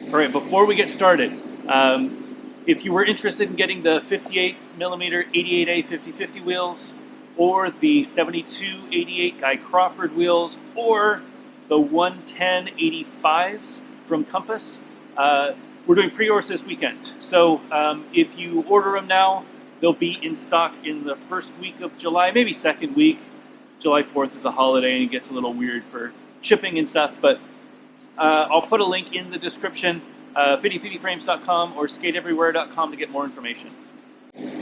All right, before we get started, if you were interested in getting the 58mm 88A 50/50 wheels, or the 72/88 Guy Crawford wheels, or the 110 85s from Compass, we're doing pre-orders this weekend. So if you order them now, they'll be in stock in the first week of July, maybe second week. July 4th is a holiday and it gets a little weird for shipping and stuff, but I'll put a link in the description, 5050frames.com or skateeverywhere.com to get more information.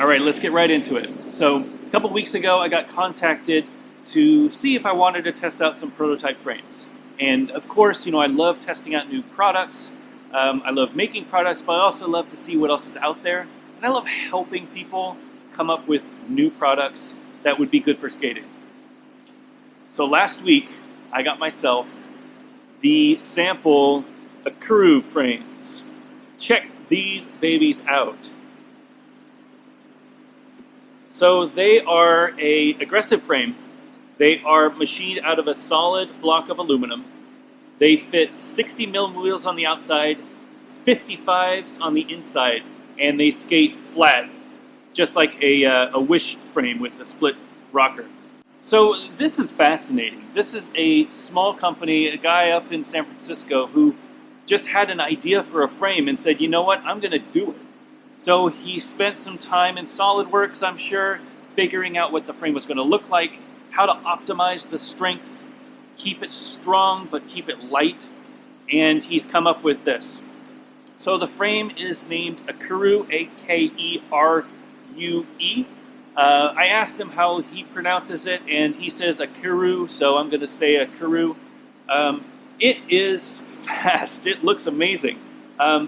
All right, let's get right into it. So a couple weeks ago, I got contacted to see if I wanted to test out some prototype frames. And of course, I love testing out new products. I love making products, but I also love to see what else is out there. And I love helping people come up with new products that would be good for skating. So last week, I got myself the sample Akerue frames. Check these babies out. So they are an aggressive frame. They are machined out of a solid block of aluminum. They fit 60 mm wheels on the outside, 55s on the inside, and they skate flat, just like a Wish frame with a split rocker. So this is fascinating. This is a small company, a guy up in San Francisco who just had an idea for a frame and said, you know what, I'm going to do it. So he spent some time in SolidWorks, I'm sure, figuring out what the frame was going to look like, how to optimize the strength, keep it strong but keep it light, and he's come up with this. So the frame is named Akerue, A-K-E-R-U-E. I asked him how he pronounces it, and he says Akerue, so I'm going to say Akerue. It is fast. It looks amazing.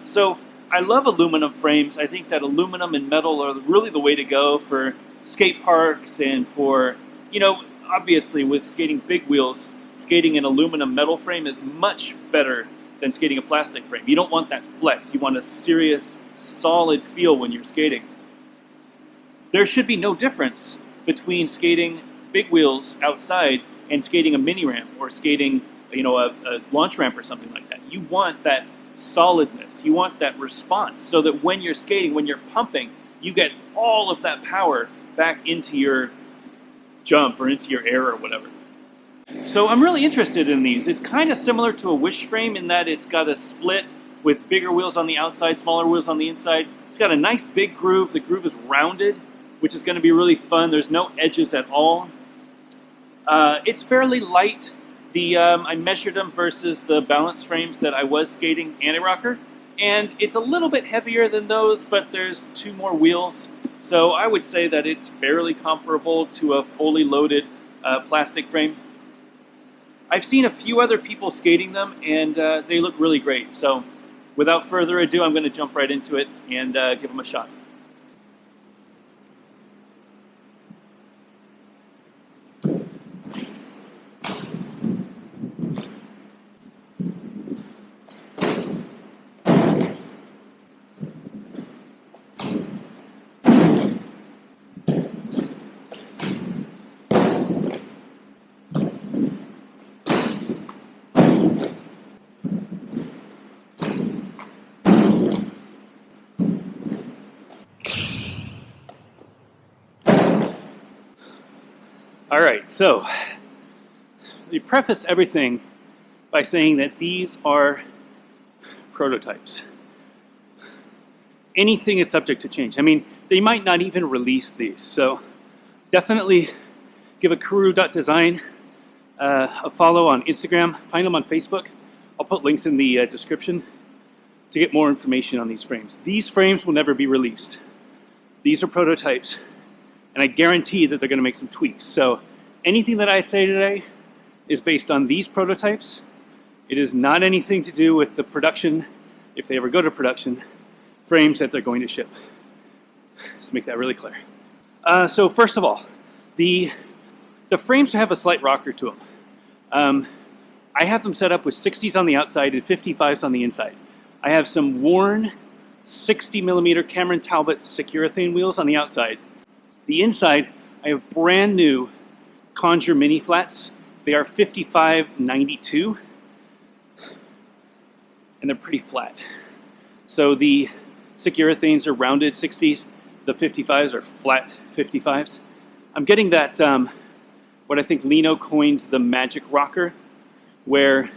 So I love aluminum frames. I think that aluminum and metal are really the way to go for skate parks and for, obviously with skating big wheels, skating an aluminum metal frame is much better than skating a plastic frame. You don't want that flex. You want a serious, solid feel when you're skating. There should be no difference between skating big wheels outside and skating a mini ramp or skating, a launch ramp or something like that. You want that solidness. You want that response so that when you're skating, when you're pumping, you get all of that power back into your jump or into your air or whatever. So I'm really interested in these. It's kind of similar to a Wish frame in that it's got a split with bigger wheels on the outside, smaller wheels on the inside. It's got a nice big groove. The groove is rounded, which is going to be really fun. There's no edges at all. It's fairly light. I measured them versus the balance frames that I was skating anti-rocker, and it's a little bit heavier than those, but there's 2 more wheels. So I would say that it's fairly comparable to a fully loaded plastic frame. I've seen a few other people skating them, and they look really great. So without further ado, I'm going to jump right into it and give them a shot. All right, so we preface everything by saying that these are prototypes. Anything is subject to change. I mean, they might not even release these, so definitely give Akerue.design a follow on Instagram. Find them on Facebook. I'll put links in the description to get more information on these frames. These frames will never be released. These are prototypes. And I guarantee that they're going to make some tweaks. So anything that I say today is based on these prototypes. It is not anything to do with the production, if they ever go to production, frames that they're going to ship. Let's make that really clear. So first of all, the frames have a slight rocker to them. I have them set up with 60s on the outside and 55s on the inside. I have some worn 60mm Cameron Talbot Securethane wheels on the outside. The inside, I have brand new Conjure mini flats. They are 55/92, and they're pretty flat. So the sick urethanes are rounded 60s, the 55s are flat 55s. I'm getting that, what I think Lino coined the magic rocker, where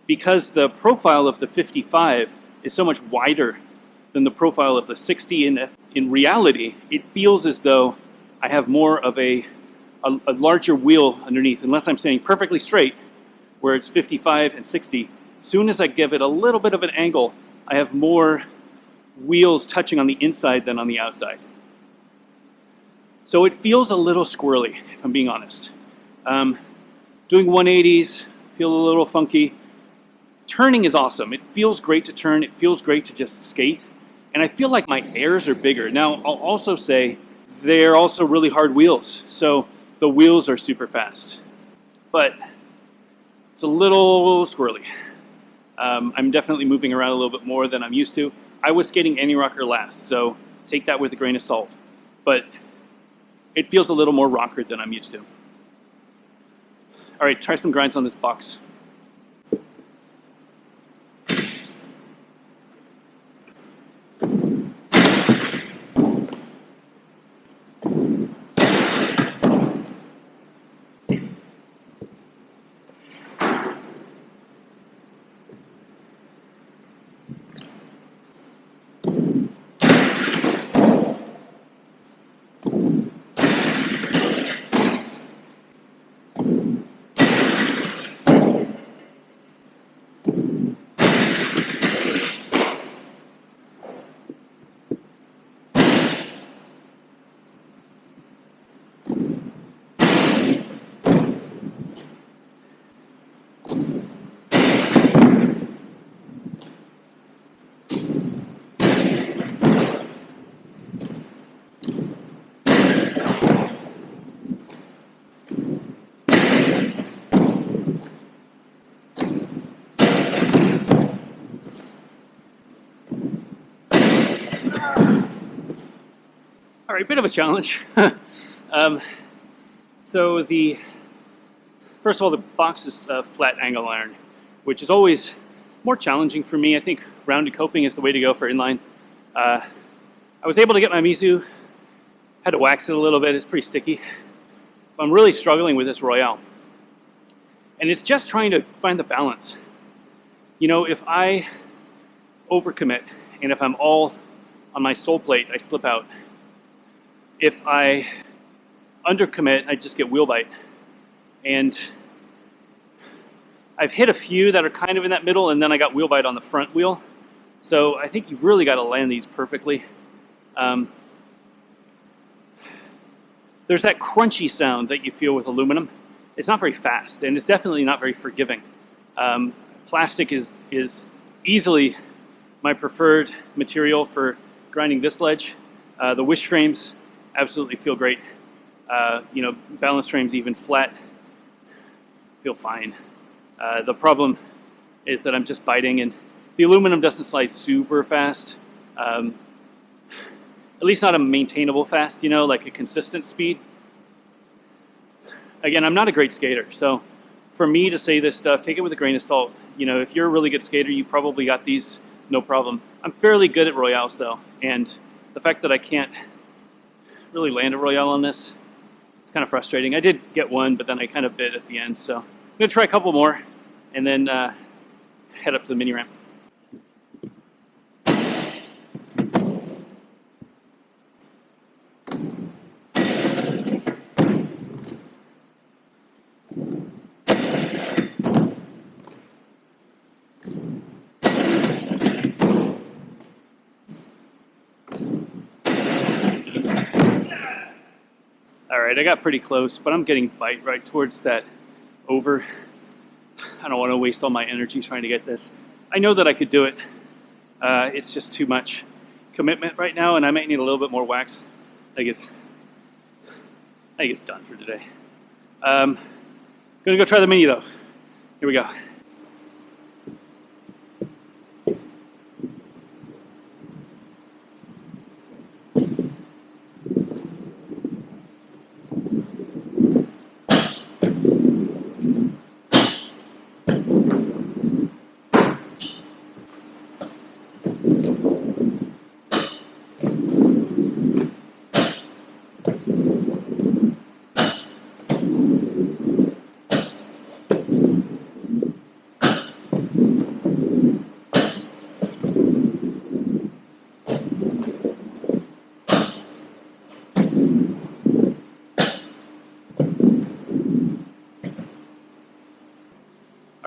because the profile of the 55 is so much wider than the profile of the 60, in reality, it feels as though I have more of a larger wheel underneath, unless I'm standing perfectly straight, where it's 55 and 60. As soon as I give it a little bit of an angle, I have more wheels touching on the inside than on the outside. So it feels a little squirrely, if I'm being honest. Doing 180s, feel a little funky. Turning is awesome. It feels great to turn. It feels great to just skate. And I feel like my airs are bigger. Now, I'll also say they're also really hard wheels. So the wheels are super fast. But it's a little squirrely. I'm definitely moving around a little bit more than I'm used to. I was skating anti-rocker last, so take that with a grain of salt. But it feels a little more rocker than I'm used to. All right, try some grinds on this box. All right, bit of a challenge. So first of all, the box is flat angle iron, which is always more challenging for me. I think rounded coping is the way to go for inline. I was able to get my Mizu, had to wax it a little bit, it's pretty sticky. But I'm really struggling with this Royale. And it's just trying to find the balance. You know, if I overcommit, and if I'm all on my sole plate, I slip out. If I undercommit, I just get wheel bite. And I've hit a few that are kind of in that middle, and then I got wheel bite on the front wheel. So I think you've really got to land these perfectly. There's that crunchy sound that you feel with aluminum. It's not very fast, and it's definitely not very forgiving. Plastic is easily my preferred material for grinding this ledge. The wish frames absolutely feel great. Balance frames, even flat, feel fine. The problem is that I'm just biting, and the aluminum doesn't slide super fast. At least not a maintainable fast, like a consistent speed. Again, I'm not a great skater, so for me to say this stuff, take it with a grain of salt. If you're a really good skater, you probably got these no problem. I'm fairly good at Royales though, and the fact that I can't really land a Royale on this, it's kind of frustrating. I did get one, but then I kind of bit at the end, so I'm going to try a couple more and then head up to the mini ramp. Alright, I got pretty close, but I'm getting bite right towards that over. I don't want to waste all my energy trying to get this. I know that I could do it. It's just too much commitment right now, and I might need a little bit more wax. I think it's done for today. Gonna go try the mini though. Here we go.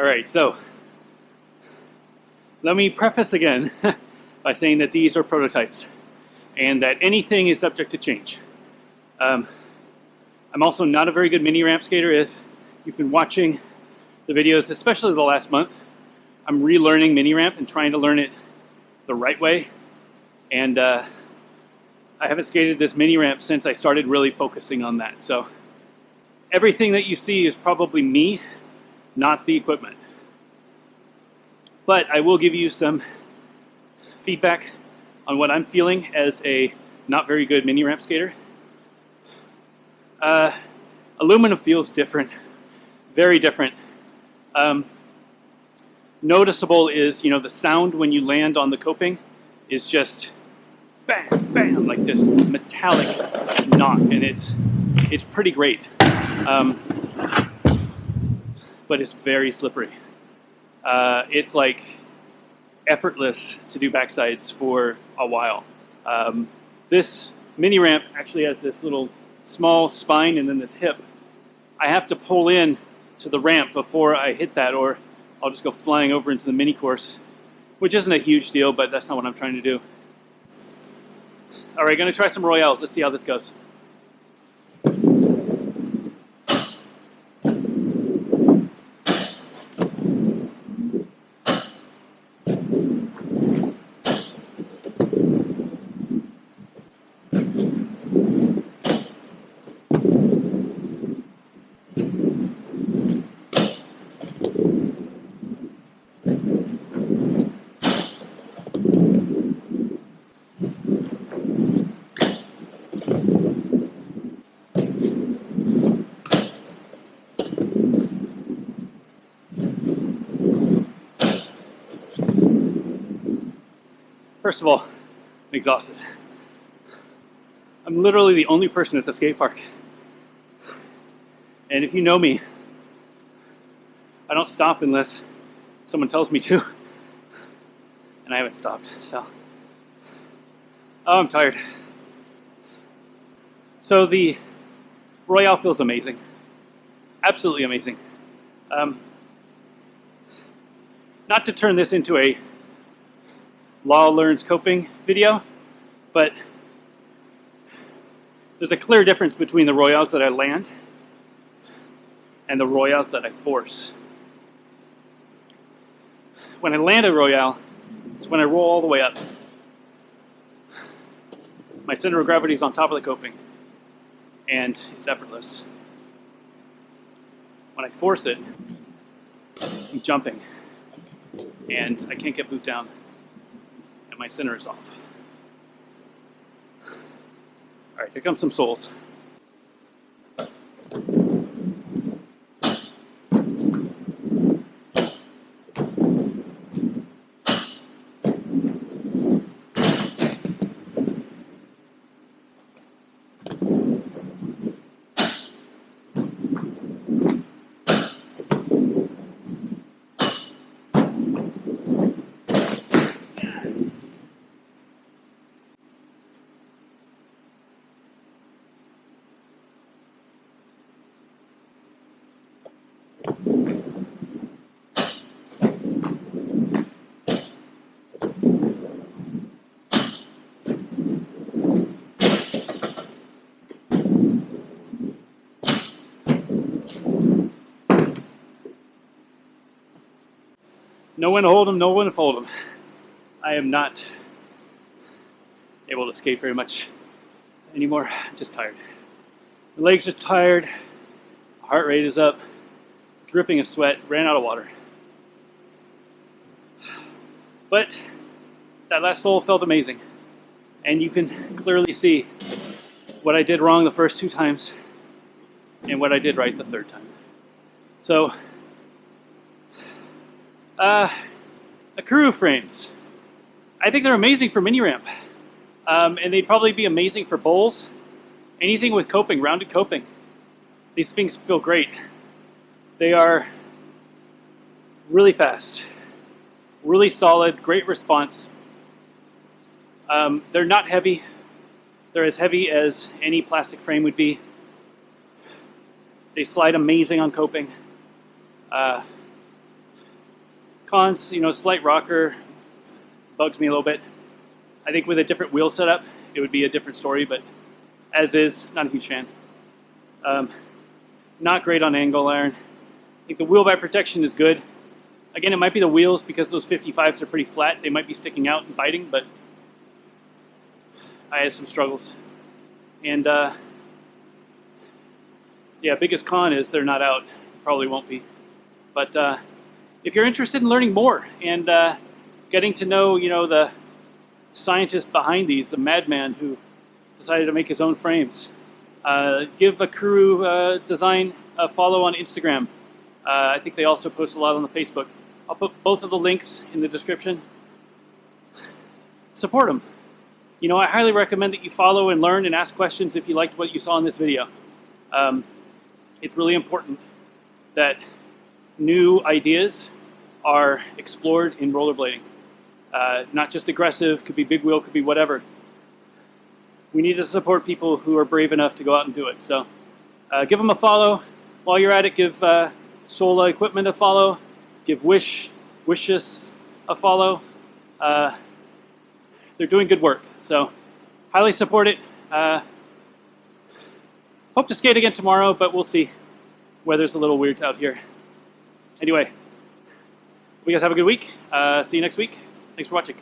right, so let me preface again by saying that these are prototypes and that anything is subject to change. I'm also not a very good mini ramp skater. If you've been watching the videos, especially the last month, I'm relearning mini ramp and trying to learn it the right way. And I haven't skated this mini ramp since I started really focusing on that. So everything that you see is probably me, not the equipment. But I will give you some feedback on what I'm feeling as a not very good mini ramp skater. Aluminum feels different, very different. Noticeable is, the sound when you land on the coping is just bam, bam, like this metallic knock, and it's pretty great. But it's very slippery. It's like effortless to do backsides for a while. This mini ramp actually has this little small spine and then this hip. I have to pull in to the ramp before I hit that, or I'll just go flying over into the mini course, which isn't a huge deal, but that's not what I'm trying to do. All right, gonna try some Royales. Let's see how this goes. First of all, I'm exhausted. I'm literally the only person at the skate park. And if you know me, I don't stop unless someone tells me to. And I haven't stopped, so. Oh, I'm tired. So the Royale feels amazing. Absolutely amazing. Not to turn this into a Law Learns Coping video, but there's a clear difference between the Royales that I land and the Royales that I force. When I land a Royale, it's when I roll all the way up. My center of gravity is on top of the coping, and it's effortless. When I force it, I'm jumping, and I can't get boot down, and my center is off. All right, here comes some soles. No one to hold him, no one to fold him. I am not able to skate very much anymore. I'm just tired. My legs are tired, heart rate is up, dripping of sweat, ran out of water. But that last sole felt amazing. And you can clearly see what I did wrong the first 2 times and what I did right the 3rd time. So, Akerue frames. I think they're amazing for mini ramp. And they'd probably be amazing for bowls. Anything with coping, rounded coping. These things feel great. They are really fast, really solid, great response. They're not heavy. They're as heavy as any plastic frame would be. They slide amazing on coping. Cons, slight rocker bugs me a little bit. I think with a different wheel setup, it would be a different story, but as is, not a huge fan. Not great on angle iron. I think the wheel bite protection is good. Again, it might be the wheels because those 55s are pretty flat. They might be sticking out and biting, but I had some struggles. And yeah, biggest con is they're not out. Probably won't be. But if you're interested in learning more and getting to know, the scientist behind these, the madman who decided to make his own frames, give Akerue Design a follow on Instagram. I think they also post a lot on the Facebook. I'll put both of the links in the description. Support them. I highly recommend that you follow and learn and ask questions if you liked what you saw in this video. It's really important that new ideas are explored in rollerblading. Not just aggressive, could be big wheel, could be whatever. We need to support people who are brave enough to go out and do it. So give them a follow. While you're at it, give Sola Equipment a follow. Give Wishes a follow. They're doing good work. So highly support it. Hope to skate again tomorrow, but we'll see. Weather's a little weird out here. Anyway, you guys have a good week. See you next week. Thanks for watching.